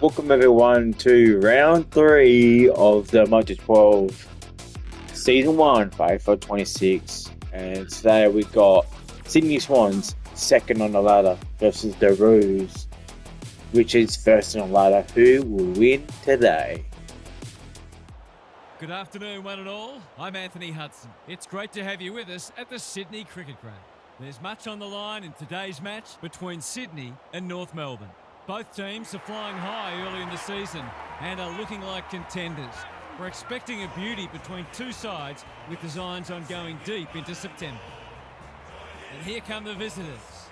Welcome everyone to round 3 of the mudgie12 season 1 for AFL 26, and today we got Sydney Swans second on the ladder versus the Roos, which is first on the ladder. Who will win today? Good afternoon, one and all. I'm Anthony Hudson. It's great to have you with us at the Sydney Cricket Ground. There's much on the line in today's match between Sydney and North Melbourne. Both teams are flying high early in the season and are looking like contenders. We're expecting a beauty between two sides with designs on going deep into September. And here come the visitors.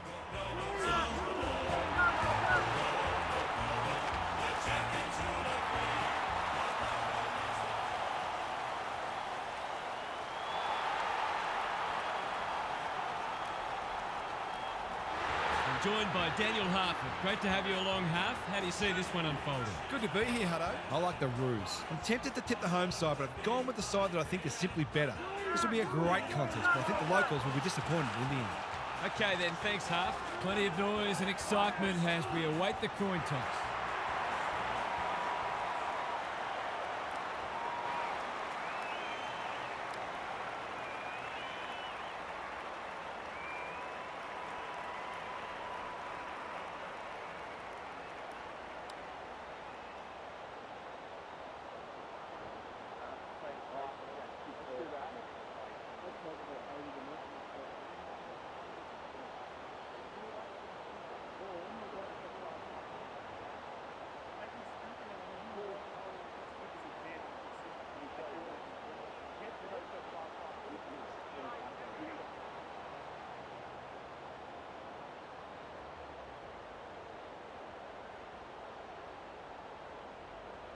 Joined by Daniel Hartford. Great to have you along, Half. How do you see this one unfolding? Good to be here, Hutto. I like the Roos. I'm tempted to tip the home side, but I've gone with the side that I think is simply better. This will be a great contest, but I think the locals will be disappointed in the end. Okay then, thanks, Half. Plenty of noise and excitement as we await the coin toss.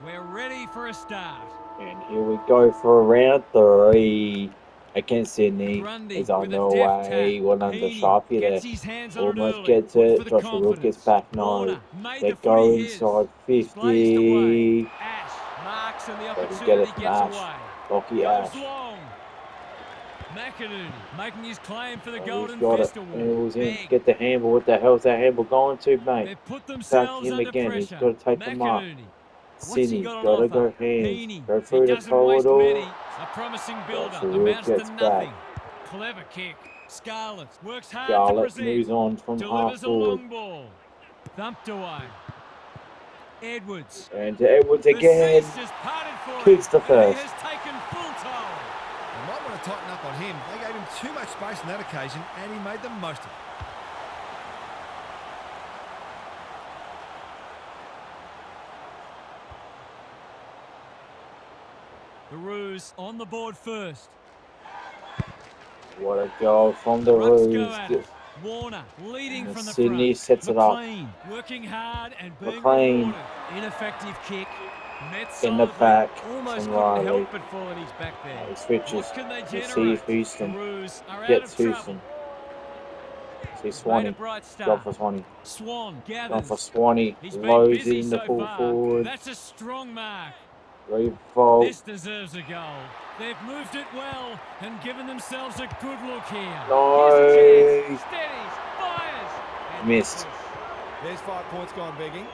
We're ready for a start. And here we go for round 3 against Sydney. Grundy He's on with the a deft way. tap. One under Heaney Sharpie gets there. his hands on it Almost early. gets Good for it. the Joshua Rook gets confidence. back. No. Warner made They the go footy his. inside He's blazed away. 50. Ash marks and the Let him get opportunity it, gets Ash. away. Lucky Ash. Goes long. McInerney making his claim for the Oh, Golden he's got Fist it. Award. Handles in. Big. Get the handball. What the hell's that handball going to, mate? They've put Back themselves him under again. He's pressure. got to take the mark. McInerney. What's he Sydney's got on got to offer? go hands. Heaney. Go He through the doesn't waste corridor. many. A promising build-up Joshua Rook amounts to gets nothing. back. Clever kick. Scarlett works hard to Scarlett present. moves on from Delivers half a forward. long ball. Thumped away. Edwards. And to Edwards The again. seas just parted for Kicks him, the and first. he has taken full toll. They might want to tighten up on him. They gave him too much space on that occasion, and he made the most of it. The Roos on the board first. What a goal from the Rucks go Roos. at it. Warner leading And from the Sydney front. sets it up. McLean working hard and being McLean. rewarded. Ineffective kick. Met In the solidly. back Almost from couldn't Riley. help but fall at his back there. He switches. What can they We see generate? The Houston. Roos are out Gets of trouble. Houston. See Made a Swanee. bright Gone start. for Swanee. Swan Gone gathers. for Swanee. He's been Loads busy in the so full far. forward. That's a strong mark. Revolt. This deserves a goal. They've moved it well and given themselves a good look here. No. Here's a chance. Steadies. Fires. And Missed. There's 5 points gone begging.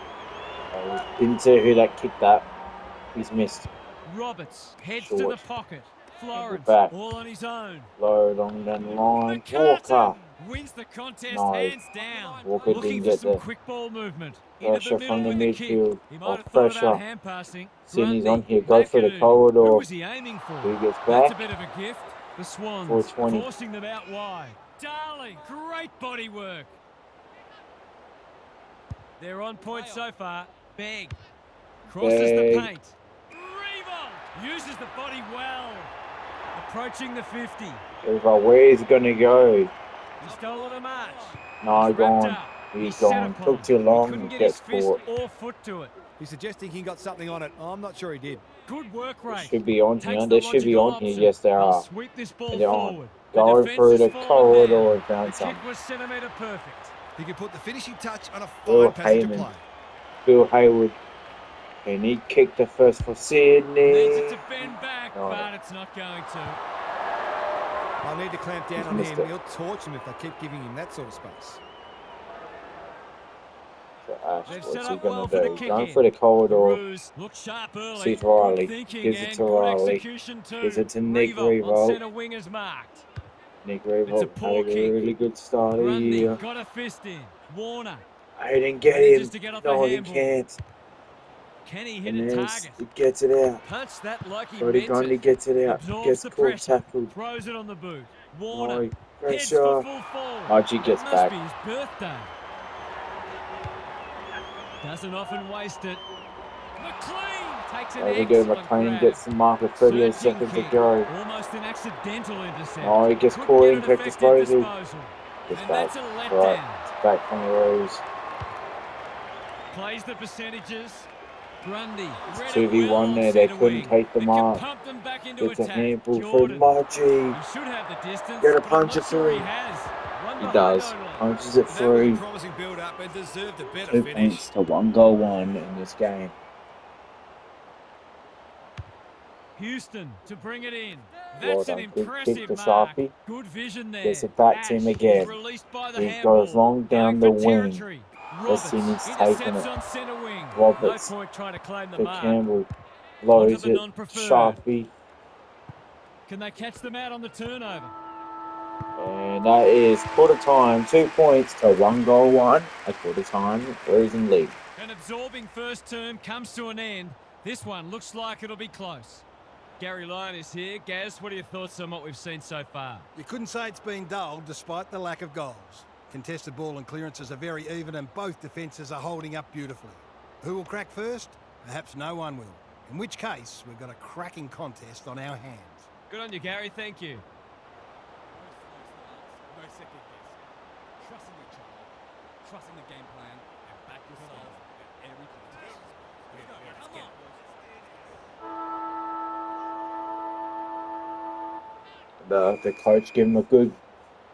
Didn't see who that kicked that. He's missed. Roberts heads Short. to the pocket. Florence back. all on his own. Low along down the line. McCartan Walker. wins the contest No. hands down. Walker Looking didn't for get some there. quick ball movement. Into Pressure the middle from the with the kick. midfield. He might Off have thought pressure. about hand passing. Sydney's Grundy, on here. Go through the McInerney. corridor. Who was he aiming for? Who gets That's a back? bit of a gift. The Swans 420. forcing them out wide. Darling, great body work. They're on point so far. Begg crosses the Begg. paint. Revolt uses the body well. Approaching the 50. Where is he going to go? He stole it a march. No, He's wrapped gone. up. He's set gone. upon. Took too He long. couldn't He get gets his fist caught. or foot to it. He's suggesting he got something on it. I'm not sure he did. Good work rate. Should be on Takes here. the They should be logical on here. option. Yes, they They'll are. sweep this ball They're on. forward. Going defense through has the fallen corridor down. and found The some. kick was centimetre perfect. He could put the finishing touch on a Will fine passage of Heyman. play. Bill Hayward. And he kicked the first for Sydney. Needs it to bend back, No. but it's not going to. They'll need to clamp down He's on missed him. it. He'll torch him if they keep giving him that sort of space. for Ash. They've What's set he up gonna well for the do? kick Going in. for the The corridor. Roos look sharp early. Sees Riley. Good thinking Gives it and to good Riley. execution too. Gives it to Nick Revolt on Revolt. centre wing is marked. Nick It's a Revolt poor had a kick. really good start Grundy here. got a fist in. Warner Hayden, get manages him. to get off No, a he handball. can't. Can he hit And a then target? he gets it out. Punch that like he Brody meant Grundy it. gets it out. Absorbs Gets the caught pressure. tackled. Throws it on the boot. Warner No, heads for pressure. full forward. Mudgie gets It must back. be his birthday. Doesn't often waste it. McLean takes an There we go. excellent McLean grab. gets the mark with 38 Surging seconds to kick. go. Almost an accidental intercept. Oh, he gets Couldn't caught get in an correct effective disposal. disposal. Gets And back. that's a Right. letdown. It's back from the Rose. Plays the percentages. Grundy. It's Read it 2v1 well on there. They centre couldn't wing. take the It can mark. pump them back into Gets a attack. handful for Jordan. Mudgie. He should have the distance, Get a but I'm puncher not sure he through. has. One He behind does. only. Punches it That was a through. promising build-up and deserved a better 2 finish. points to 1 goal 1 in this game. Houston to bring it in. Well That's an done. Good impressive kick to mark. Safi. Good vision there. Gets it back to him Ash again. is released by the He handball. goes long down Going the for wing. territory. Roberts Sydney's taking intercepts it. on centre wing. Roberts No point trying to claim the to mark. Campbell. Onto Loads the it. non-preferred. Sharpie. Can they catch them out on the turnover? And that is quarter time. 2 points to 1 goal 1. A quarter time. Where's in league? An absorbing first term comes to an end. This one looks like it'll be close. Gary Lyon is here. Gaz, what are your thoughts on what we've seen so far? You couldn't say it's been dull despite the lack of goals. Contested ball and clearances are very even and both defences are holding up beautifully. Who will crack first? Perhaps no one will. In which case, we've got a cracking contest on our hands. Good on you, Gary. Thank you. No second guess. Trusting your child, trusting the game plan, and back yourself at every contest. Come on. The coach gave him a good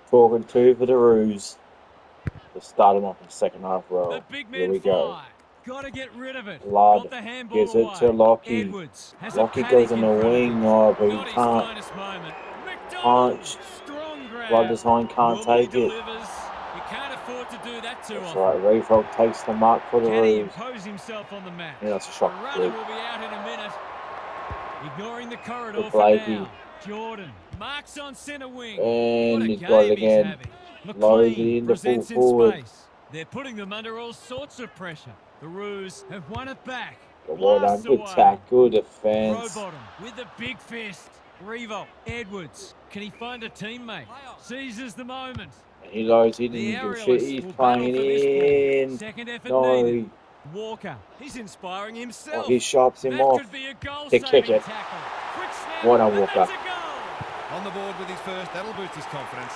talking to for the ruse. To start him off in the second half The well. big Here man we go. fly. Got to get rid of it. Lard Got the handball gives it away. to Lockie. Edwards has Lockie a goes panic in the front of wing, him. oh, but he Not his can't. finest moment. McDonald. Punch. Strong grab. Blood design can't Normally take it. delivers. You can't afford to do that too That's often. right. Revolt takes the mark for the Can he ruse. impose himself on the match? Yeah, that's a The shot. runner Good. will be out in a minute. Ignoring the corridor Good for Blakey. now. Jordan marks on centre wing. And What a he's got it game he's again. having. Loads it McLean in the full presents in forward. space. They're putting them under all sorts of pressure. The Roos have won it back. Well done. Blasts Good away. tackle. Defense. Rowbottom with a big fist. Revolt. Edwards. Can he find a teammate? Seizes the moment. He knows he The didn't give a shit. aerialists He's will battle playing for this in. ball. Second effort No. needed. Walker. He's inspiring Oh, himself. he shops him That off. could be a goal To kick saving it. tackle. Quick snap. What a and Walker. that's a goal. On the board with his first, that'll boost his confidence.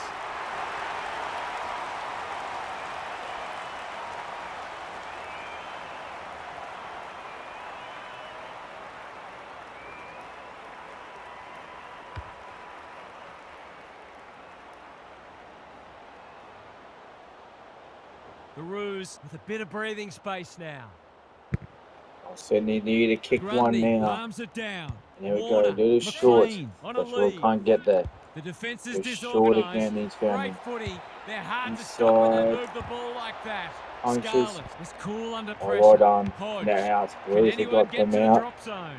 The Roos with a bit of breathing space now. Sydney need to kick one Grundy now. arms it down. There we Warner, go. Do the short. McLean on a But short lead. can't get there. The defence is Go short disorganised. again, he's found Great footy. They're hard to Inside. stop when they move the ball like that. Punches. Scarlett is cool under Oh, pressure. well done. Hodge. Now out. Can Bruce anyone got get them to the out. drop zone?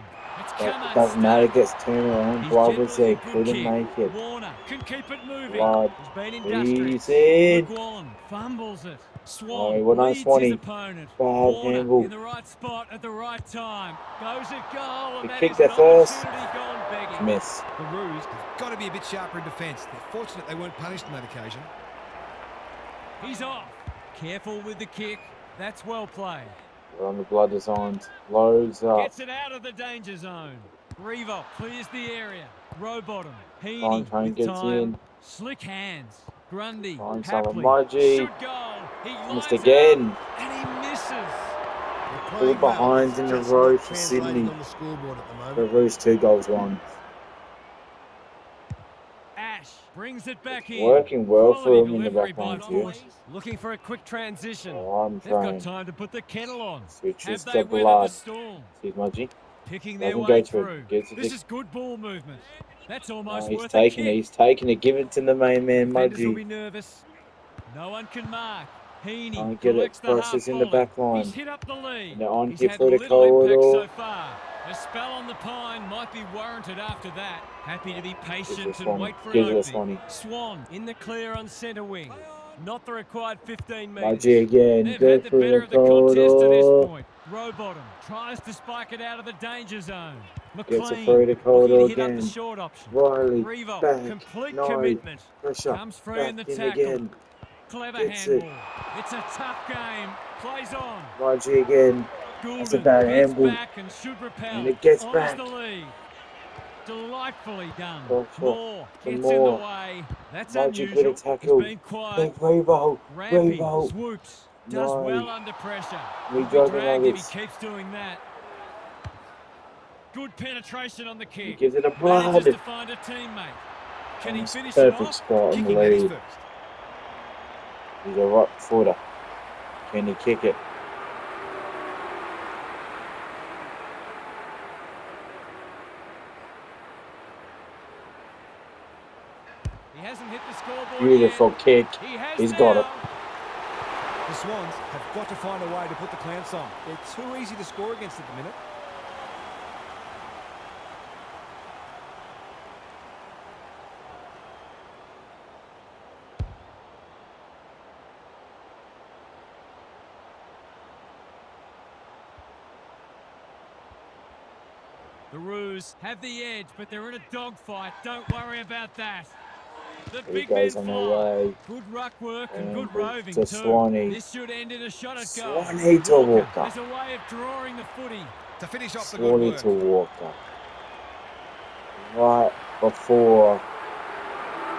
It's It come doesn't matter. unstuck. Gets turned around. He's Blood was gentle there. with a good Couldn't kick. make it. Warner can keep it moving. Blood. He's been He's industrious. in. McGuan fumbles it. Oh, Swan well done, leads Swanee. his opponent. Bad Warner handball. in the right spot at the right time. Goes at goal, and He that kicked is an there first. opportunity gone begging. Miss. The Roos have got to be a bit sharper in defence. They're fortunate they weren't punished on that occasion. He's off. Careful with the kick. That's well played. We're on the blood designs. Loads up. Gets it out of the danger zone. Revolt clears the area. Rowbottom. Time Heaney train with gets time. in. Slick hands. Grundy. Time Happily. Mudgie. Should goal. He Missed lines it again. up, and he misses. They're All playing well, behinds it's in the just row not for translating Sydney. on the scoreboard at the The moment. Roos 2 goals 1. Ash brings it back in. Working well for Quality him in the delivery backline by here. Force. Looking for a quick transition. Oh, I'm They've got trying. time to put the kettle on. Switches Have they to weathered the blood. storm? See Mudgie. Picking their Doesn't way go to it. through. Gets it This to- is good ball movement. That's Oh, almost he's worth taking a it. kick. He's taking it. Give it to the main man, Defenders will Mudgie. be nervous. No one can mark. Heaney Can't get it. collects the half Versus in the volley. back line. He's hit up the lead. And they're on He's here had through the little impact so corridor. far. A spell on the pine might be warranted after that. Happy to be patient and Swanee. wait for an Gives it a opening. Swanee. Swan in the clear on centre wing. Not the required 15 metres. Mudgie again. They've Go had the through better the of the contest to this corridor. point. Rowbottom tries to spike it out of the danger zone. Gets it McLean through the looking corridor to hit up the again. short option. Riley. Revolt, Back. complete No. commitment. Pressure. Comes free Back in the in tackle. again. Clever Gets it. handball. It's a tough game. Plays on. Mudgie again. That's a Goulden bad gets handball. back and should repel. And it gets Honors back. the lead. Delightfully done. Go for Moore some gets in the more. way. That's Mudgie good unusual. at He's tackle. been quiet. Big Revolt. Rampy Revolt. swoops. Does No. well under pressure. We He'll be jogging dragged if he others. keeps doing that. Good penetration on the He kick. gives it a Manages blood. to find a teammate. Can he Almost finish it perfect off? spot on the Kicking that is lead. first. He's a right footer. Can he kick it? He hasn't hit the scoreboard Beautiful yet. kick. He has He's now. got it. The Swans have got to find a way to put the clamps on. They're too easy to score against at the minute. The Roos have the edge, but they're in a dogfight. Don't worry about that. The He big men goes on the fly. way. Good ruck work and And good roving to too. Swanee. This should end in a shot at goal. Swanee to Walker. has a way of drawing the footy. To finish off the good Swanee work. to Walker. Right before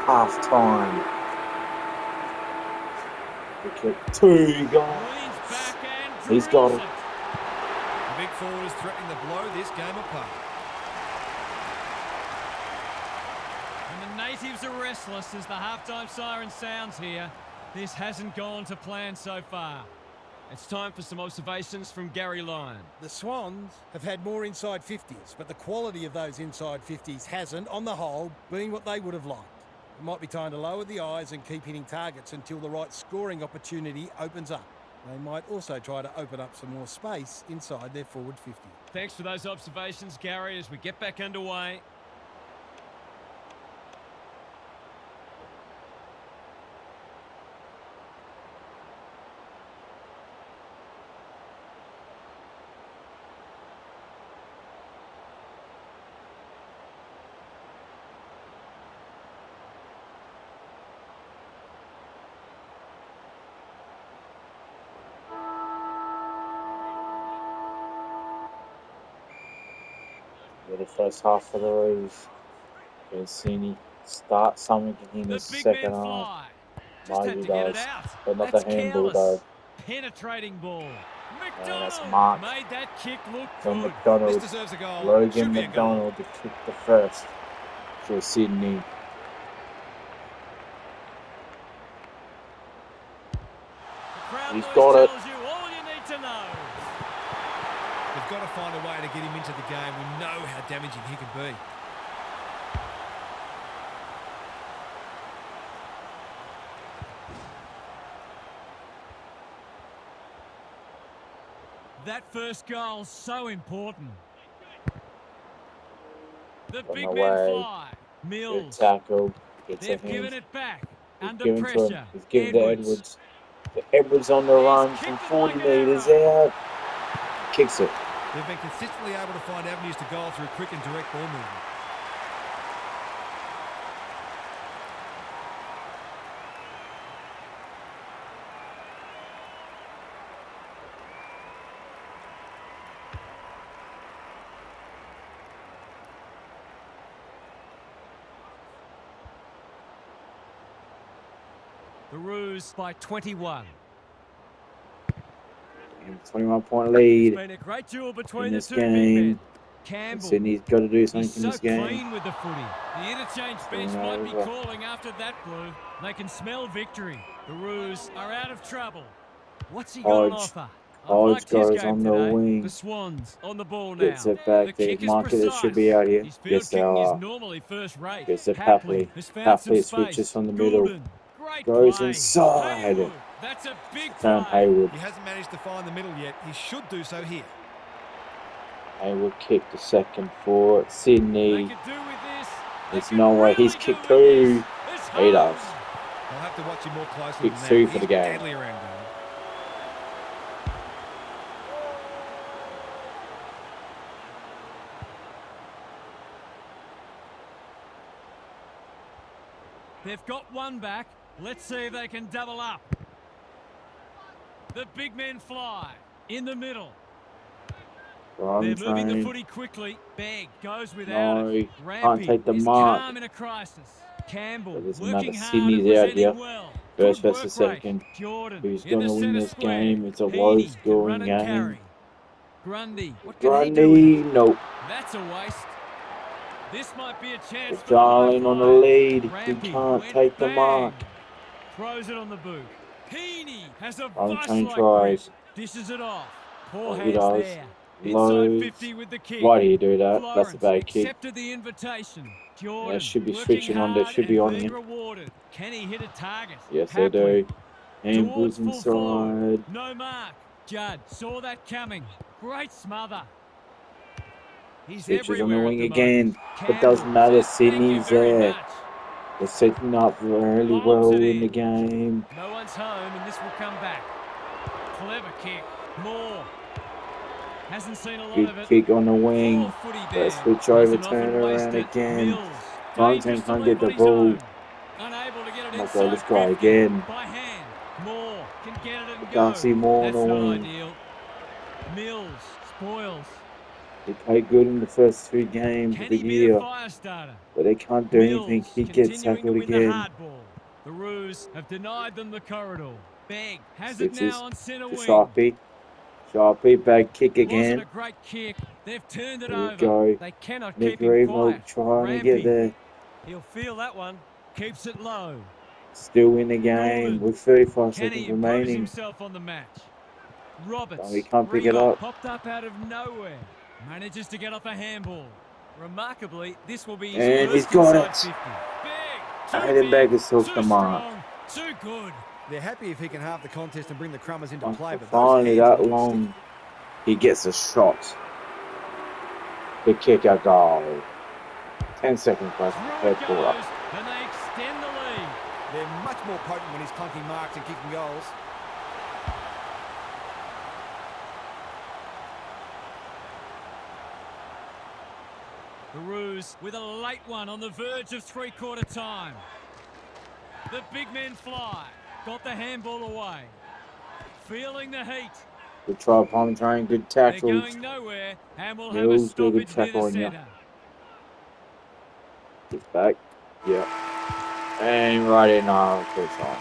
half time. The kick. 2 goals. Leans back and He's got drills it. The big forward is threatening to blow this game apart. And the natives are restless as the halftime siren sounds here. This hasn't gone to plan so far. It's time for some observations from Gary Lyon. The Swans have had more inside 50s, but the quality of those inside 50s hasn't, on the whole, been what they would have liked. It might be time to lower the eyes and keep hitting targets until the right scoring opportunity opens up. They might also try to open up some more space inside their forward 50. Thanks for those observations, Gary, as we get back underway. The first half of the race. Cassini start something in The the big second men half. fly. Just had Mudgie to get it does. out. But not That's the handball careless. though. Penetrating ball. that's McDonald Mark. made that kick look From good. This McDonald. deserves a goal. Logan Should be a goal. McDonald to kick the first for Sydney. The crowd He's noise got it. tells you all you need to know. They've got to find a way to get him into the game. We know how damaging he can be. That first goal so important. The On big the men way. fly. Good Mills. tackle. Gets a They've given hand. it back. He's Under given to him. pressure. He's given to Edwards. Edwards on the He's run kicked from it 40 like an metres arrow. out. Kicks it. They've been consistently able to find avenues to goal through quick and direct ball movement. The Roos by 21. 21-point It's lead been a great duel between in the this two big men. game. Campbell. Sydney's got to do something He's in so this game. clean with the footy. The interchange bench Turn might be over. calling after that blue. They can smell victory. The Roos are out of trouble. What's he got on Hodge. offer? I've Hodge liked his goes game on the today. wing. The Swans on the ball now. Gets it The back. The kick is marker that should be precise. out here. His field Yes, they kicking is are. normally first rate. Gets it Hapley Papley. has found some Papley space. switches from the middle. Goulden. Great Goes play. inside. Haywood. That's a big Sam play. Hayward. He hasn't managed to find the middle yet. He should do so here. Hayward kicked the second for They Sydney. could do with this. There's They no could way he's really kicked do with two. this. It's He does. home. I'll have to watch him more closely Kicked than two that. for the He's game. deadly around goal. They've got one back. Let's see if they can double up. The big men fly. In the middle. They're moving the footy quickly. Begg goes without it. Can't Rampy take the is mark. calm in a crisis. Campbell But there's working another hard Sydney's and out here. presenting well. First Good versus work rate. second. Jordan Who's in going the to win centre this square. game? It's a Heaney low can run scoring and game. carry. Grundy, what can he do Grundy, with it? nope. That's a waste. This might be a chance With for the high Darling on the flyers. lead. He Rampy can't went take the bang. mark. Throws it on the boot. Heaney has a Valentine vice-like grip. tries. Dishes it off. Poor Oh, he hands does. there. Inside Loads. 50 with the kick. Why do you do that? Florence That's a bad kick. accepted the invitation. Jordan That should be working switching on. That hard should be and on being him. rewarded. Can he hit a target? Yes, they Happily. do. And Towards Bulls full forward. inside. No mark. Judd saw that coming. Great smother. He's Switches on the everywhere wing at the again. moment. But doesn't Campbell matter. says, "Thank you Sydney's very there. much." They're setting up really Lobs well it in the in. game. No one's home and this will come back. Clever kick. Moore. Hasn't seen a lot Good of it. kick on the wing. Poor footy But there. switch over, Doesn't turn often waste around it. again. Mills. Valentine Dangerous to can't leave get the on his ball. own. Unable to get it Oh my inside God, let's try 50. again. By hand. Moore can get it and go. Can't see Moore on That's the not wing. ideal. Mills spoils. They played good in the first 3 games Can of the he be the year. fire starter? But they can't do anything. Mills He gets continuing to tackled win the again. hard ball. The Roos have denied them the corridor. Begg has Switches it now on centre to wing. Sharpie. Sharpie, bad kick Wasn't again. a great kick. They've turned it There we over. go. They cannot Nick keep him Revo quiet. trying to Rampy. get there. He'll feel that one. Keeps it low. Still in the game Gordon. with 35 Can he seconds impose remaining. himself on the match? Roberts. Oh, he can't pick it Reebok up. popped up out of nowhere. Manages to get off a handball. Remarkably, this will be his And he's first got inside it. 50. Big. Too Heidenberg big, has hooked too the mark. strong, too good. They're happy if he can halve the contest and bring the Crummers into play, After but those finally hands that look long, he gets a shot. The kick a goal. 10 seconds left. Through Third it quarter. goes, and they extend the lead. They're much more potent when he's clunking marks and kicking goals. The Roos with a late one on the verge of three-quarter time. The big men fly. Got the handball away. Feeling the heat. Good try, Valentine. Good They're tackles. going nowhere and we'll have a Mills do a good stoppage near tackle the on you. centre. Gets back. Yep. And right in our first time.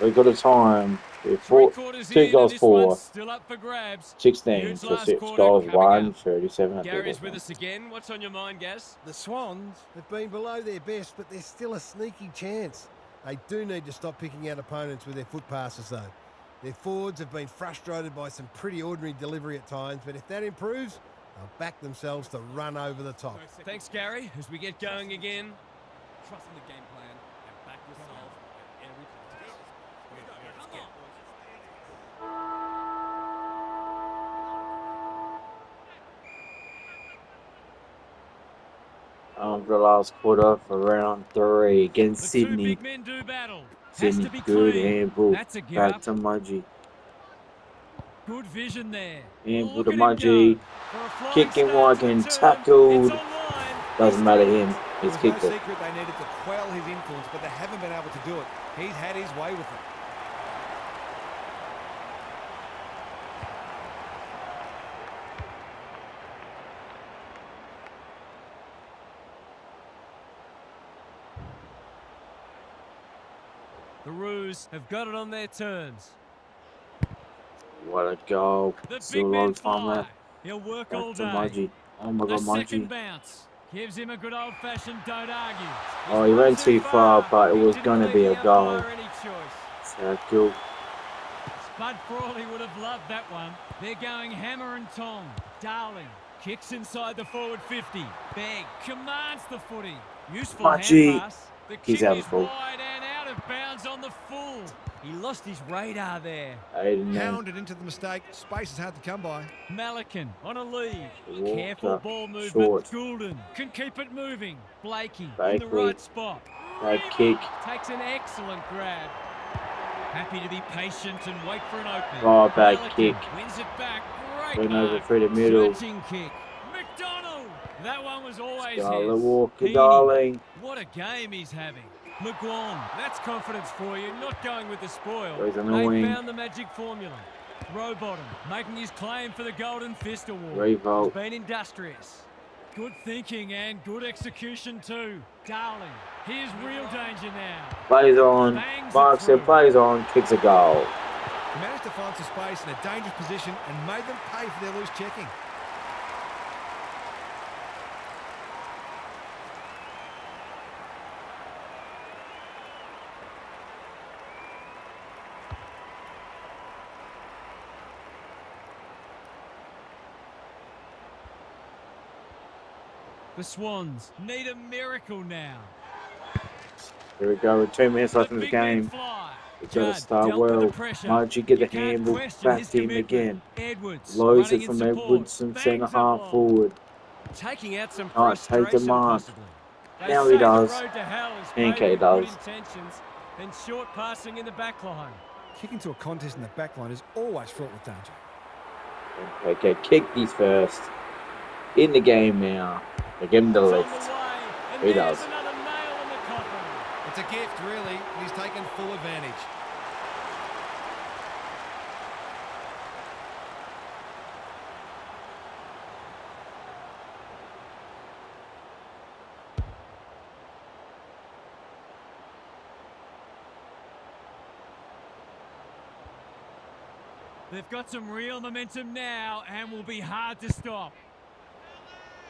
We've got a time. We're Three quarters 2 in goals and this for. one's still up for grabs. 16 Huge for last 6 quarter goals. coming 1, up. 37. Gary's with us again. What's on your mind, Gaz? The Swans have been below their best, but there's still a sneaky chance. They do need to stop picking out opponents with their foot passes, though. Their forwards have been frustrated by some pretty ordinary delivery at times, but if that improves, they'll back themselves to run over the top. Thanks, Gary. As we get going again. Trusting the game plan and back yourself at every contest. Come on. The last quarter for round 3 against The Sydney. two big men do battle. Has Sydney, to be good clean. handball. That's a give Back up. to Mudgie. Good vision there. Handball Look to at him go. Mudgie. For a flying Kicking start to Wagon. the term. Tackled. It's online. Doesn't matter him. It He's was no kicked it. secret they needed to quell his influence, but they haven't been able to do it. He's had his way with it. The Roos have got it on their terms. What a goal. The Still big a man long time fly. left. He'll work all Back to day. Mudgie. Oh my The God, second Mudgie. bounce gives him a good old-fashioned don't argue. Oh, he went too far, but it was going to be a goal. Any choice. Tackle. Spud Frawley would have loved that one. They're going hammer and tong. Darling kicks inside the forward 50. Begg commands the footy. Useful Mudgie. hand pass. The He's kick out is of ball. wide and out out of bounds on the full. He lost his radar there. Aiden there. Hounded into the mistake. Space is hard to come by. Malakin on a lead. Walker, Careful ball movement. short. Goulden can keep it moving. Blakey in the Blakely. right spot. Bad kick. Takes an excellent grab. Happy to be patient and wait for an opening. Oh, bad Malakin kick. wins it back. Great Went over mark. through the middle. Searching kick. McDonald. That one was always Scarlet his. Walker, Heaney. darling. What a game he's having. McGuan, that's confidence for you, not going with the spoil. Goes on the They wing. found the magic formula. Rowbottom making his claim for the Golden Fist Award. Revolt. He's been industrious. Good thinking and good execution too. Darling, here's real danger now. Plays on. Bangs Marks it it, through. plays on, kicks a goal. He managed to find some space in a dangerous position and made them pay for their loose checking. The Swans need a miracle now. Here we go with 2 minutes left in the big men game. fly. We've got to Judd start dealt with the well. pressure. Mudgie get the You can't handball question back his to him commitment. again. Edwards Loads running it in from support. Edwardson, Bangs centre it half long. forward. Taking out some Can't take the frustration mark. possibly. They Now say he the does. road to hell is Pancake paved with good does. intentions and short passing in the back line. Kicking to a contest in the back line is always fraught with danger. Okay, kick these first. In the game now. They give him the It's on lift. the way, and He there's does. another nail in the coffin. It's a gift, really, and he's taken full advantage. They've got some real momentum now and will be hard to stop.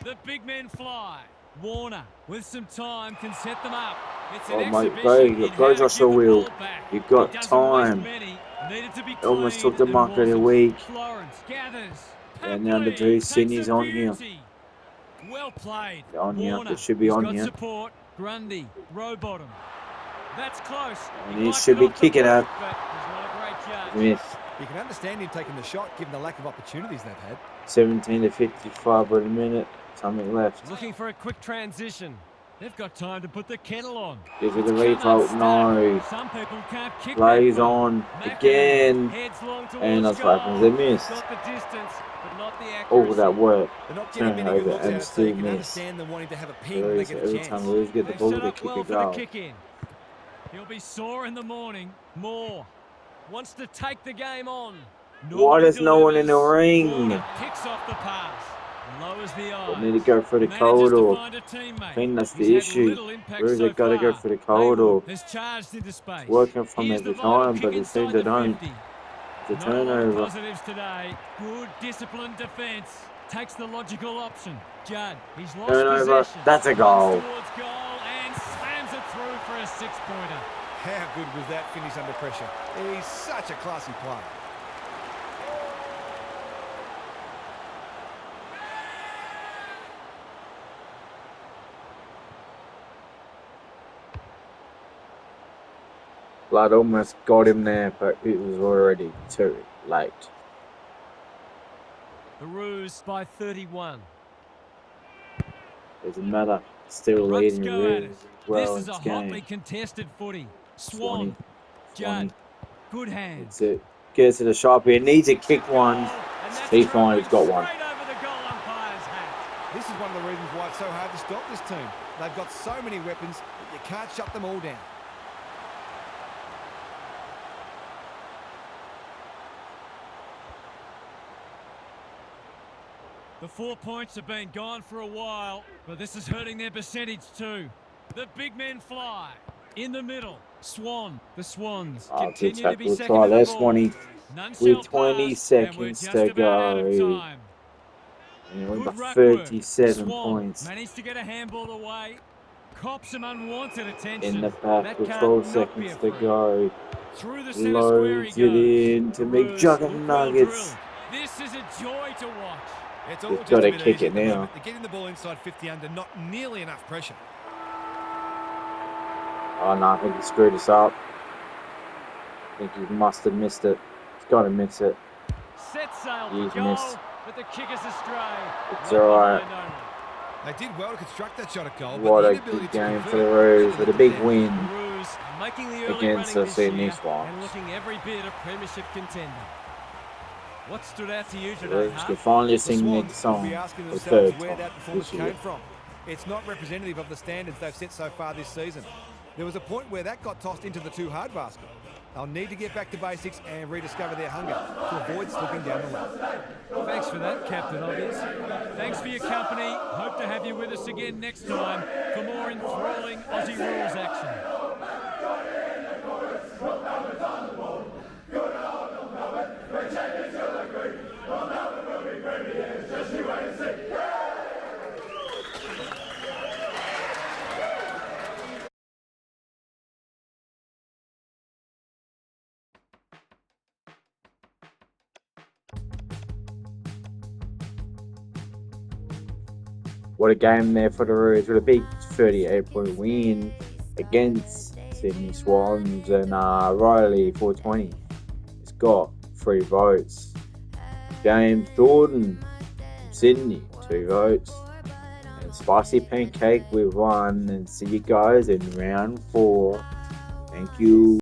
The big men fly. Warner, with some time, can set them up. It's an Oh my exhibition God, in you how go to Joshua give the Will. ball back. You've got He doesn't waste time. many. Needed to be Almost clean took the and mark of the wasn't. week. Florence gathers. And now the Papley two takes Sydney's a on here. beauty. Well played. On here. Warner, It should be he's on got here. support. Grundy, Rowbottom. That's close. And he liked should be off the kicking boot, out. but he's not a great judge. Miss. You can understand him taking the shot given the lack of opportunities they've had. 17 to 55 per minute. Something left. Looking for a quick transition. They've got time to put the kettle on. Gives it It's a come revolt. unstuck. No. Some people can't kick Plays that far. on McInerney again. heads long And towards that's what happens. They miss. Got the distance, but not the All accuracy. that work. They're not getting many good Turnover looks and at it, so still you can miss. understand them wanting to have a ping when they get a Every chance. time Lewis get the They've ball, set they up kick well a for the goal. kick in. He'll be sore in the morning. Moore wants to take the game on. Why there's no one in the delivers. ring? Warner picks off the pass. Lowers the eyes. They need to go for the Manages to corridor. find a teammate. I think that's He's the had issue. little impact Really, so they've got to go far. for the corridor. Haywood has charged into space. It's working from Here's the every vital time, kick but it inside seems they the don't. 50. The Not a lot of turnover. positives today. Good disciplined defence. Takes the logical option. Judd, he's lost Turnover. possession. That's a goal. Runs towards goal and slams it through for a 6-pointer. How good was that finish under pressure? He's such a classy player. Blood almost got him there, but it was already too late. The Roos by 31. Doesn't matter. Still Let's leading go at really it. well This is in a this hotly game. contested footy. Swanee. Swan. Judd. Good hands. That's it. Gets to the shop here. Needs to kick one. And that's He's thrown fine. He's got one. straight over the goal umpire's hat. This is one of the reasons why it's so hard to stop this team. They've got so many weapons that you can't shut them all down. The 4 points have been gone for a while, but this is hurting their percentage too. The big men fly. In the middle, Swan. The Swans Oh, good continue to be tackle second try in the there, ball. Swanee. None With shall 20 pass, and we're seconds just to about out of go. time. And we've Good got ruck work. 37 Swan points. managed to get a handball away. Cops some unwanted attention. In the back That with can't 12 not be a seconds to free. go. Through the centre square he Loads goes. it in to The make Roos Jugger look well Nuggets. drilled. This is a joy to watch. It's all They've just gotta a bit kick easy it at the now. moment. They're getting the ball inside 50 under, not nearly enough pressure. Oh no, I think he screwed us up. I think he must have missed it. He's got to miss it. Set sail He's for goal, missed. but the kick is astray. It's Well alright. behind, no run. They did well to construct that shot at goal, What but a the inability good to game convert for the Roos really with a let big them down. win The Roos are making the early against running the this Sydney year Swans. and looking every bit a premiership contender. What stood out to you The today, Roos Huff? can finally The sing the Swans will be song asking for the themselves third where time that performance this year. came from. It's not representative of the standards they've set so far this season. There was a point where that got tossed into the too hard basket. They'll need to get back to basics and rediscover their hunger to avoid slipping down the lane. Thanks for that, Captain Obvious. Thanks for your company. Hope to have you with us again next time for more enthralling Aussie rules action. What a game there for the Roos with a big 38-point win against Sydney Swans, and Riley 420 has got 3 votes. James Jordan from Sydney 2 votes, and Spicy Pancake with 1. And see you guys in round 4. Thank you.